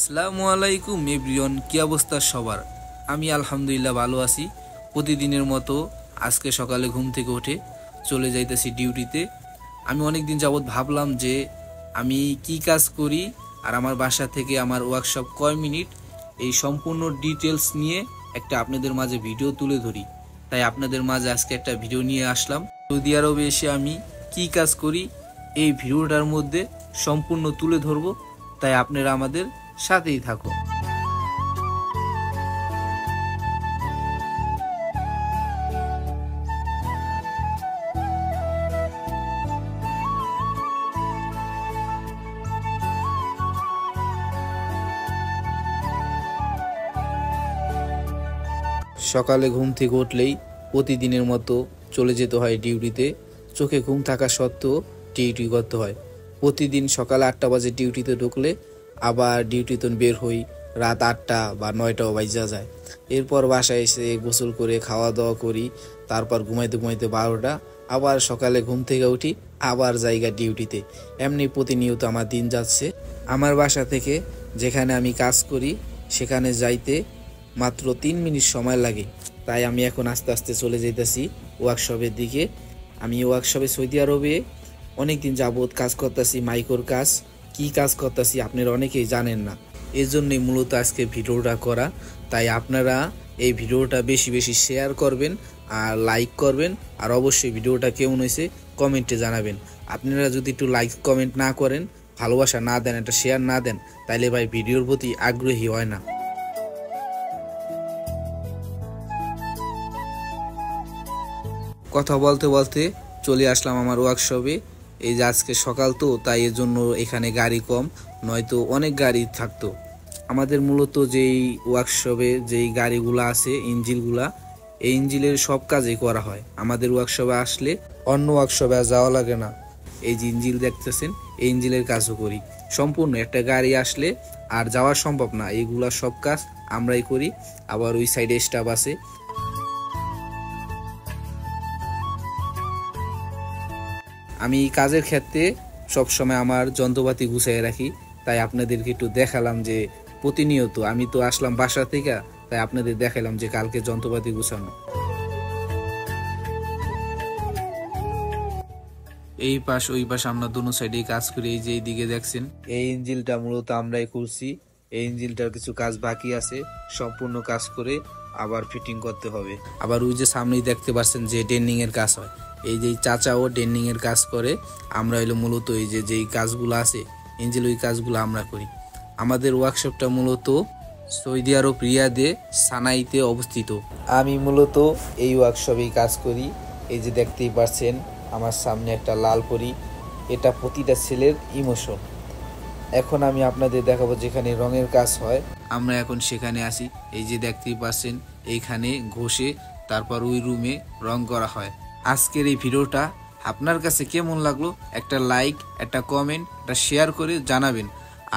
আসসালামু আলাইকুম এভরিওয়ান, কি অবস্থা সবার? আমি আলহামদুলিল্লাহ ভালো আছি। প্রতিদিনের মতো আজকে সকালে ঘুম থেকে উঠে চলে যাইতেছি ডিউটিতে। আমি অনেক দিন যাবৎ ভাবলাম যে আমি কি কাজ করি আর আমার বাসা থেকে আমার ওয়ার্কশপ কয় মিনিট, এই সম্পূর্ণ ডিটেলস নিয়ে একটা আপনাদের মাঝে ভিডিও তুলে ধরি। তাই আপনাদের মাঝে আজকে একটা ভিডিও নিয়ে আসলাম। সৌদি আরবে এসে আমি কি কাজ করি এই ভিডিওটার মধ্যে সম্পূর্ণ তুলে ধরবো, তাই আপনারা আমাদের সাথেই থাকুন। সকালে ঘুম থেকে উঠলেই প্রতিদিনের মতো চলে যেতে হয় ডিউটিতে। চোখে ঘুম থাকা সত্ত্বেও ডিউটি করতে হয়। প্রতিদিন সকাল 8টা বাজে ডিউটিতে ঢুকলে আবার ডিউটিতে বের হই রাত 8টা বা 9টাও বাজা যায়। এরপর বাসায় এসে গোসল করে খাওয়া দাওয়া করি, তারপর ঘুমাইতে ঘুমাইতে 12টা, আবার সকালে ঘুম থেকে উঠি, আবার জায়গা ডিউটিতে। এমনি প্রতিনিয়ত আমার দিন যাচ্ছে। আমার বাসা থেকে যেখানে আমি কাজ করি সেখানে যাইতে মাত্র 3 মিনিট সময় লাগে। তাই আমি এখন আস্তে আস্তে চলে যাইতেছি ওয়ার্কশপের দিকে। আমি ওয়ার্কশপে সৌদি আরবে অনেকদিন যাবৎ কাজ করতেছি, মাইক্রোর কাজ। কি কাজ করতেছি আপনারা অনেকেই জানেন না, এর জন্যই মূলত আজকে ভিডিওটা করা। তাই আপনারা এই ভিডিওটা বেশি বেশি শেয়ার করবেন আর লাইক করবেন, আর অবশ্যই ভিডিওটা কেমন হয়েছে কমেন্টে জানাবেন। আপনারা যদি একটু লাইক কমেন্ট না করেন, ভালোবাসা না দেন, একটা শেয়ার না দেন, তাইলে ভাই ভিডিওর প্রতি আগ্রহী হয় না। কথা বলতে বলতে চলে আসলাম আমার ওয়ার্কশপে। এই যে আজকে সকাল তো, তাই এর জন্য এখানে গাড়ি কম, নয়তো অনেক গাড়ি থাকতো। আমাদের মূলত যেই ওয়ার্কশপে যেই গাড়িগুলো আছে, ইঞ্জিনগুলা, এই ইঞ্জিনের সব কাজই করা হয়। আমাদের ওয়ার্কশপে আসলে অন্য ওয়ার্কশপে আর যাওয়া লাগে না। এই যে ইঞ্জিন দেখতেছেন, এই ইঞ্জিনের কাজও করি সম্পূর্ণ। একটা গাড়ি আসলে আর যাওয়া সম্ভব না, এইগুলা সব কাজ আমরাই করি। আবার ওই সাইডে স্টাফ আছে। আমি কাজের ক্ষেত্রে সবসময় আমার যন্ত্রপাতি গুছিয়ে রাখি, তাই আপনাদেরকে একটু দেখালাম যে প্রতিনিয়ত আমি তো আসলাম বাসা থেকে, তাই আপনাদের দেখালাম যে কালকে যন্ত্রপাতি গুছানো। এই পাশ ওই পাশ আমরা দুনো সাইডে কাজ করি। এই যে এইদিকে দেখছেন, এই ইঞ্জিনটা মূলত আমরাই করছি। এই ইঞ্জিনটার কিছু কাজ বাকি আছে, সম্পূর্ণ কাজ করে আবার ফিটিং করতে হবে। আবার ওই যে সামনেই দেখতে পাচ্ছেন যে ডেন্ডিং এর কাজ হয়, এই যে চাচাও ডেন্ডিং এর কাজ করে। আমরা হলো মূলত এই যে যেই কাজগুলো আছে ইঞ্জিন, ওই কাজগুলো আমরা করি। আমাদের ওয়ার্কশপটা মূলত সৌদি আরব রিয়াদে সানাইতে অবস্থিত। আমি মূলত এই ওয়ার্কশপেই কাজ করি। এই যে দেখতেই পাচ্ছেন আমার সামনে একটা লাল পরি, এটা প্রতিটা ছেলের ইমোশন। এখন আমি আপনাদের দেখাবো যেখানে রঙের কাজ হয়, আমরা এখন সেখানে আসি। এই যে দেখতেই পাচ্ছেন এইখানে ঘষে তারপর ওই রুমে রং করা হয়। আজকের এই ভিডিওটা আপনার কাছে কেমন লাগলো একটা লাইক, একটা কমেন্ট, একটা শেয়ার করে জানাবেন।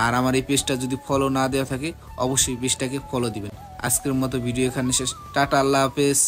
আর আমার এই পেজটা যদি ফলো না দেওয়া থাকে অবশ্যই পেজটাকে ফলো দিবেন। আজকের মতো ভিডিও এখানে শেষ। টাটা, আল্লাহ হাফেজ।